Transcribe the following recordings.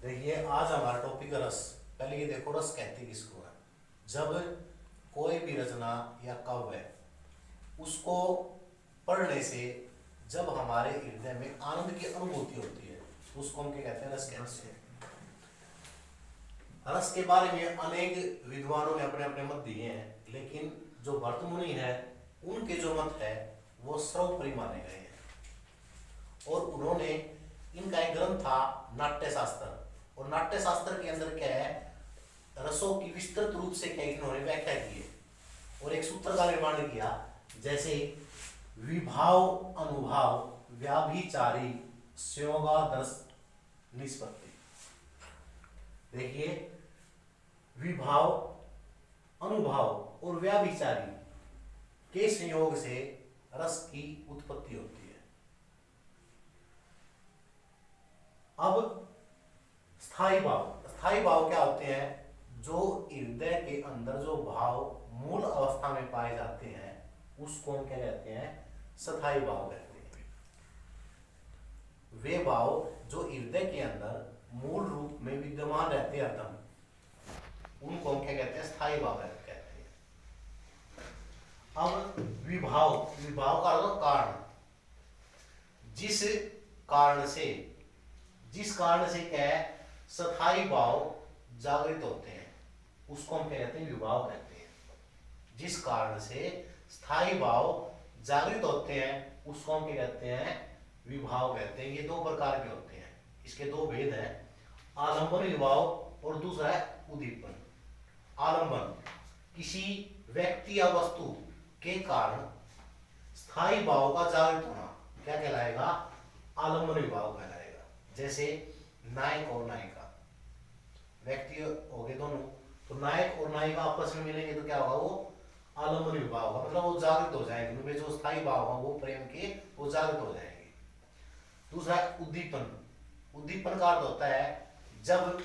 देखिए आज हमारा टॉपिक है रस। पहले ये देखो रस कहते किसको है। जब कोई भी रचना या काव्य उसको पढ़ने से जब हमारे हृदय में आनंद की अनुभूति होती है तो उसको हम क्या कहते हैं, रस कहते हैं। रस के बारे में अनेक विद्वानों ने अपने अपने मत दिए हैं, लेकिन जो भरत मुनि है उनके जो मत है वो सर्वोपरि माने गए हैं। और उन्होंने इनका एक ग्रंथ था नाट्य शास्त्र, और नाट्य शास्त्र के अंदर क्या है, रसों की विस्तृत रूप से क्या इन्होंने व्याख्या की है और एक सूत्र का निर्माण किया। जैसे विभाव अनुभाव व्याभिचारी संयोगादर्श निष्पत्ति। देखिए विभाव अनुभाव और व्याभिचारी के संयोग से रस की उत्पत्ति होती है। अब स्थायी भाव क्या होते हैं? जो हृदय के अंदर जो भाव मूल अवस्था में पाए जाते हैं उसको हम क्या कहते हैं, स्थायी भाव कहते हैं। वे भाव जो हृदय के अंदर मूल रूप में विद्यमान रहते हैं हरदम, उनको हम क्या कहते हैं, स्थायी भाव कहते हैं। अब विभाव का अर्थ कारण। जिस कारण से क्या है, स्थायी भाव जागृत होते हैं उसको हम क्या कहते हैं, विभाव कहते हैं। जिस कारण से स्थायी भाव जागृत होते हैं उसको हम क्या कहते हैं, विभाव कहते हैं। ये दो प्रकार के होते हैं, इसके दो भेद हैं, आलंबन विभाव और दूसरा है उद्दीपन। आलंबन किसी व्यक्ति या वस्तु के कारण स्थायी भाव का जागृत होना क्या कहलाएगा, आलंबन विभाव कहलाएगा। जैसे नायक और नायिका व्यक्ति हो गए दोनों, तो नायक और नायिका आपस में मिलेंगे तो क्या होगा, वो आलंबन विभाव होगा, मतलब वो जागृत हो जाएंगे, उनमें जो स्थायी भाव है वो प्रेम के वो जागृत हो जाएंगे। दूसरा उद्दीपन। उद्दीपन का अर्थ होता है जब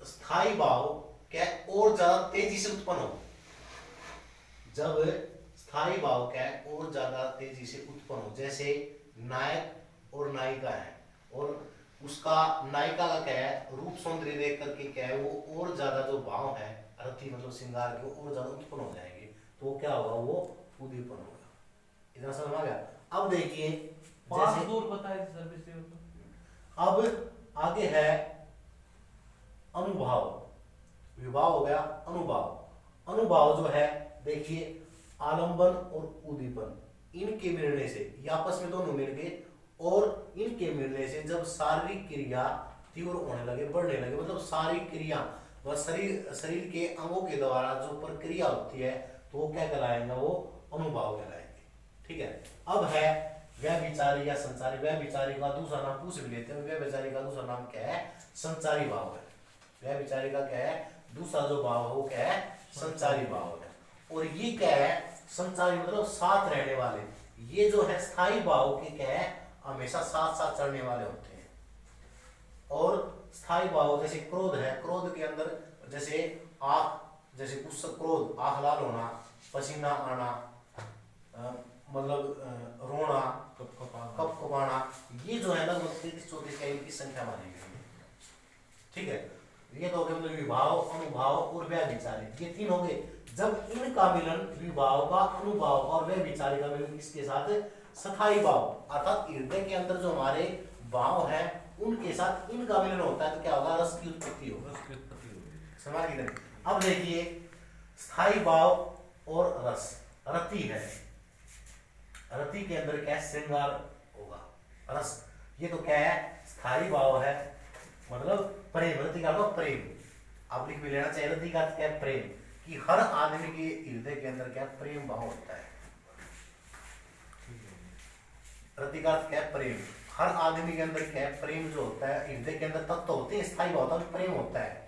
स्थायी भाव क्या और ज्यादा तेजी से उत्पन्न हो। जब स्थायी भाव क्या है और ज्यादा तेजी से उत्पन्न हो, जैसे नायक और नायिका है और उसका नायिका का क्या है, रूप सौंदर्य देख करके क्या है वो और ज्यादा जो भाव है रति मतलब श्रृंगार के और ज्यादा उत्पन्न हो जाएंगे, तो वो क्या होगा, वो उद्दीपन होगा। इतना समझ आ गया। अब देखिए पांच दूर बताए सर्विस। अब आगे है अनुभाव। विभाव हो गया, अनुभाव। अनुभाव जो है देखिए आलंबन और उद्दीपन इनके मिलने से, ये आपस में दोनों मिल गए और इनके मिलने से जब शारीरिक क्रिया तीव्र होने लगे, बढ़ने लगे, मतलब सारी क्रिया व शरीर के अंगों के द्वारा जो प्रक्रिया होती है तो वो क्या कहलाएगा, वो अनुभाव कहलाएंगे। ठीक है। अब है व्यभिचारी या संचारी। व्यभिचारी का दूसरा नाम पूछ भी लेते हैं, व्यभिचारी का दूसरा नाम क्या है, संचारी भाव है। व्यभिचारी का क्या है, दूसरा जो भाव है वो क्या है, संचारी भाव है। और ये क्या है, संचारी मतलब साथ रहने वाले। ये जो है स्थायी भाव के क्या है, हमेशा साथ साथ चलने वाले होते हैं। और स्थायी भाव जैसे क्रोध है, क्रोध के अंदर जैसे आंख, जैसे गुस्सा क्रोध, आंख लाल होना, पसीना आना, मतलब रोना, कपकपाना, ये जो है ना 33-34 का इनकी संख्या मानी गई है। ठीक है। ये तो हो गए मतलब विभाव, अनुभाव और व्यभिचारी, ये तीन हो गए। जब इनका मिलन विभाव का, अनुभाव का और व्यभिचारी का मिलन किसके साथ, स्थायी भाव अर्थात हृदय के अंदर जो हमारे भाव है उनके साथ इनका मिलन होता है तो क्या होगा, रस की उत्पत्ति होगी। समझ गए। अब देखिए स्थायी भाव और रस, रति है, रति के अंदर क्या श्रृंगार होगा, रस ये तो क्या है, स्थायी भाव है, मतलब प्रेम। रति का मतलब प्रेम, आप लिख भी लेना चाहिए। रति का क्या है, प्रेम, कि हर आदमी के हृदय के अंदर क्या प्रेम भाव होता है। रति का क्या है, प्रेम। हर आदमी के अंदर क्या है, प्रेम जो होता है हृदय के अंदर तत्व होते हैं, स्थायी भाव होता है, प्रेम होता है।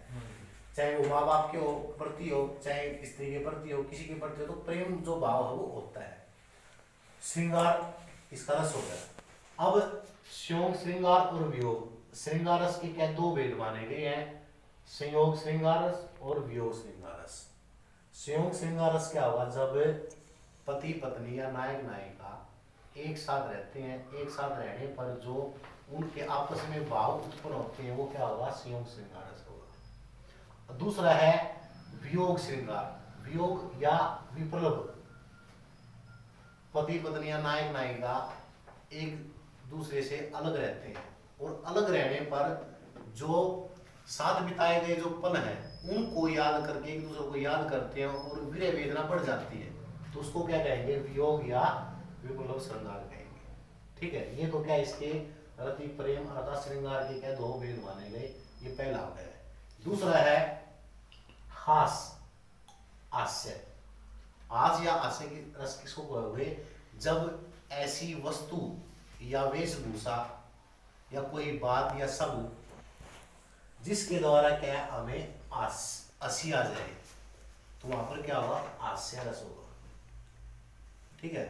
चाहे वो माँ बाप के प्रति हो, चाहे स्त्री के प्रति हो, किसी के प्रति हो, तो प्रेम जो भाव है वो होता है। श्रृंगार इसका रस हो गया। अब संयोग श्रृंगार और वियोग। श्रृंगार रस के क्या दो भेद माने गए हैं, संयोग श्रृंगार रस और वियोग श्रृंगार रस। संयोग श्रृंगार रस क्या होगा, जब पति पत्नी या नायक नायिका एक साथ रहते हैं, एक साथ रहने पर जो उनके आपस में भाव उत्पन्न होते हैं वो क्या होगा, संयोग श्रृंगार रस होगा। दूसरा है वियोग श्रृंगार। वियोग या विप्लव, पति पत्नी या नायक नायिका एक दूसरे से अलग रहते हैं और अलग रहने पर जो साथ बिताए गए जो पल हैं उनको याद करके एक दूसरे को याद करते हैं और विरह वेदना बढ़ जाती है, तो उसको क्या कहेंगे, वियोग या विप्लव श्रृंगार कहेंगे। ठीक है, ये तो क्या इसके रति प्रेम अर्थात श्रृंगार के क्या दो भेद माने गए, ये पहला हो गया है। दूसरा है हास, हास्य। हास या हास्य की रस किसको कहोगे, जब ऐसी वस्तु या वेशभूषा या कोई बात या शब्द जिसके द्वारा क्या हमें हंसी आ जाए, तो वहां पर क्या होगा, हास्य रस होगा। ठीक है,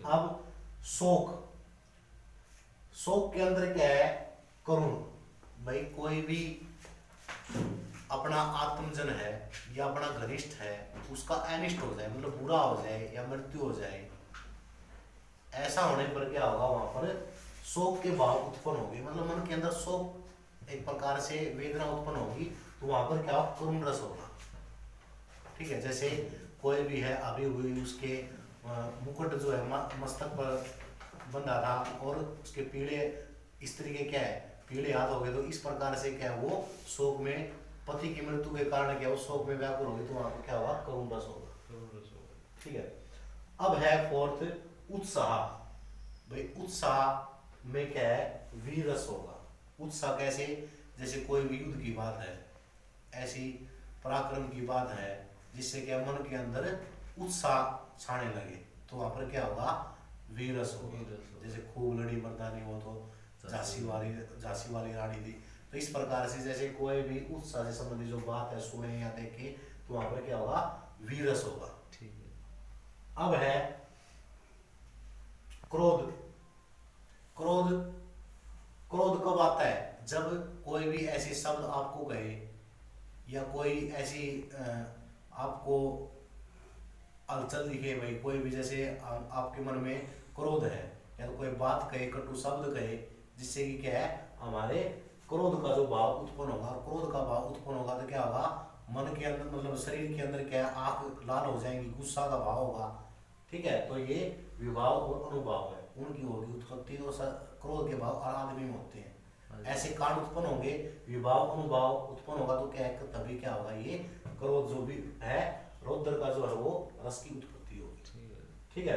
अब शोक, शोक के अंदर क्या है, करुण। भाई कोई भी अपना आत्मजन है या अपना घनिष्ठ है उसका अनिष्ट हो जाए, मतलब बुरा हो जाए या मृत्यु हो जाए, ऐसा होने पर क्या होगा, वहां पर शोक के भाव उत्पन्न होंगे, मतलब मन के अंदर शोक एक प्रकार से वेदना उत्पन्न होगी, तो वहां पर क्या होगा, करुण रस होगा। ठीक है, जैसे कोई भी है अभी हुई उसके मुकुट जो है मस्तक पर बंधा था और उसके पीड़े इस तरीके क्या है, पीड़े हाथ हो गए, तो इस प्रकार से क्या है वो शोक में पति की मृत्यु के कारण क्या वो शोक में व्याकुल होगी, तो वहां पर क्या होगा, करुण रस होगा। ठीक है, अब है फोर्थ उत्साह। भाई उत्साह में क्या है, वीर रस होगा। उत्साह कैसे, जैसे कोई भी युद्ध की बात है, ऐसी पराक्रम की बात है जिससे क्या मन के अंदर उत्साह छाने लगे, तो वहां पर क्या होगा, वीर रस होगा। जैसे खूब लड़ी मर्दानी हो तो झांसी वाली रानी थी, तो इस प्रकार से जैसे कोई भी उत्साह से संबंधित जो बात है सुने या देखे, तो वहां पर क्या होगा, वीर रस होगा। ठीक है, अब है क्रोध। क्रोध, क्रोध कब आता है, जब कोई भी ऐसे शब्द आपको कहे या कोई ऐसी आपको हलचल दिखे, भाई कोई भी जैसे आपके मन में क्रोध है या तो कोई बात कहे, कटु शब्द कहे, जिससे कि क्या है, हमारे क्रोध का जो भाव उत्पन्न होगा, क्रोध का भाव उत्पन्न होगा तो क्या होगा, मन के अंदर मतलब शरीर के अंदर क्या है, आंख लाल हो जाएंगी, गुस्सा का भाव होगा। ठीक है, तो ये विभाव और अनुभाव है, उनकी होगी उत्पत्ति, और क्रोध के भाव आदमी में होते हैं। ऐसे कांड उत्पन्न होंगे, विभाव अनुभाव उत्पन्न होगा, तो क्या है, तभी क्या होगा, ये क्रोध जो भी है, रौद्र का जो है वो रस की उत्पत्ति होगी। ठीक है,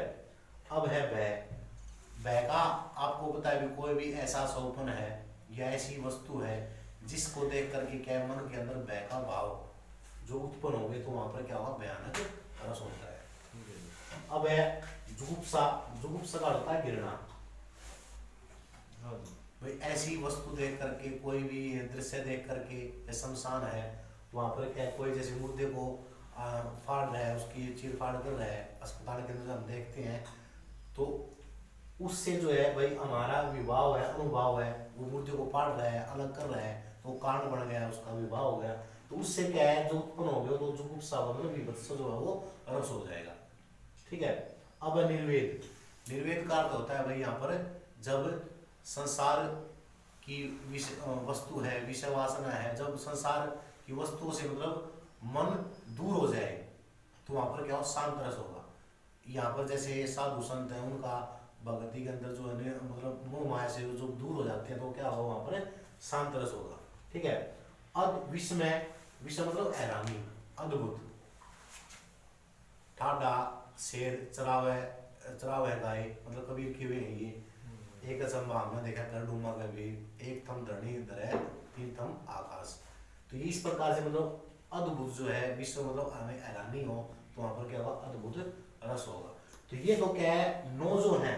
अब है भय। भय का आपको पता है भी कोई भी ऐसा सौपन है या ऐसी वस्तु है जिसको देख करके क्या है, मन के अंदर भय का भाव जो उत्पन्न होंगे, तो वहां पर क्या होगा, भयानक रस होता है। अब है जुगुप्सा। जुगुप्सा का होता है घृणा। भाई ऐसी वस्तु देख करके, कोई भी दृश्य देख करके, शमशान है वहां पर क्या, कोई जैसे मुर्दे को फाड़ रहा है, उसकी चीर फाड़ कर रहा है, अस्पताल के अंदर हम देखते हैं, तो उससे जो है भाई हमारा विभाव है, अनुभाव है, वो मुर्दे को फाड़ रहा है, अलग कर रहा है, तो कांड बन गया, उसका विभाव हो गया, तो उससे क्या है, जो उत्पन्न हो गया, तो जुगुप्सा मतलब विभत्स जो है वो रस हो जाएगा। ठीक है, अब निर्वेद। निर्वेद का अर्थ होता है भाई यहाँ पर जब संसार की वस्तु है, विषय वासना है, जब संसार की वस्तुओं से मतलब मन दूर हो जाए, तो वहां पर क्या हो, शांत रस होगा। यहाँ पर जैसे साधु संत है, उनका भक्ति के अंदर जो है मतलब मोह माया से जो दूर हो जाते हैं, तो क्या होगा, वहां पर शांत रस होगा। ठीक है, अब विस्मय। विस्मय मतलब हैरानी, अद्भुत। ठाडा शेर चरावे गाय, मतलब कबीर की वे है ये, एक अचंबा हमने देखा कर डूमा कबीर, एक थम धरणी धरे, तीन थम आकाश। तो ये इस प्रकार से मतलब अद्भुत जो है विश्व, मतलब हमें हैरानी हो, तो वहां पर क्या होगा, अद्भुत रस होगा। तो ये तो क्या है, नौ जो है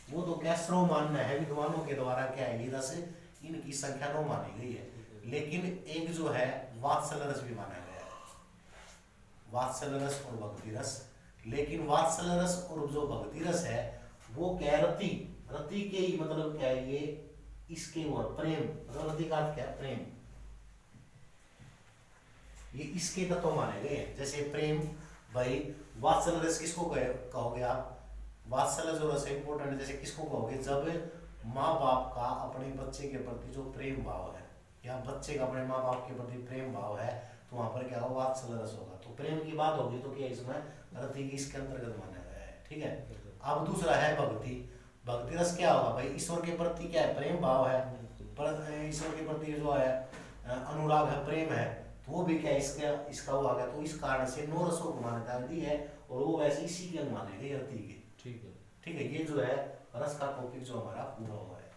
वो तो क्या श्रव मानना है, विद्वानों के द्वारा क्या है, ये रस इनकी संख्या 9 मानी गई है। लेकिन एक जो है वात्सल्य रस भी माना गया है, वात्सल्य रस और भक्ति रस। लेकिन वात्सल्य रस और जो भक्ति रस है वो क्या है, रति, रति के ही मतलब क्या है, ये इसके वो प्रेम, मतलब रति का अर्थ क्या है, प्रेम, ये इसके तत्व माने गए हैं। जैसे प्रेम, भाई वात्सल्य रस किसको कहोगे आप, वात्सल्य जो रस है इंपॉर्टेंट, जैसे किसको कहोगे, जब माँ बाप का अपने बच्चे के प्रति जो प्रेम भाव है या बच्चे का अपने माँ बाप के प्रति प्रेम भाव है तो वहां पर क्या होगा, वात्सल्य रस होगा। तो प्रेम की बात होगी तो क्या इसमें रति की इसके अंतर्गत माना गया है, ठीक है। अब दूसरा है भक्ति। भक्ति रस क्या होगा भाई, ईश्वर के प्रति क्या है, प्रेम भाव है, पर ईश्वर के प्रति जो है अनुराग है, प्रेम है, तो वो भी क्या इसका वो आ गया। तो इस कारण से 9 रसों को मान्यता दी है और वो वैसे इसी के माने गए रति के, ठीक है। ठीक है। ये जो है रस का टॉपिक जो हमारा पूरा हुआ है।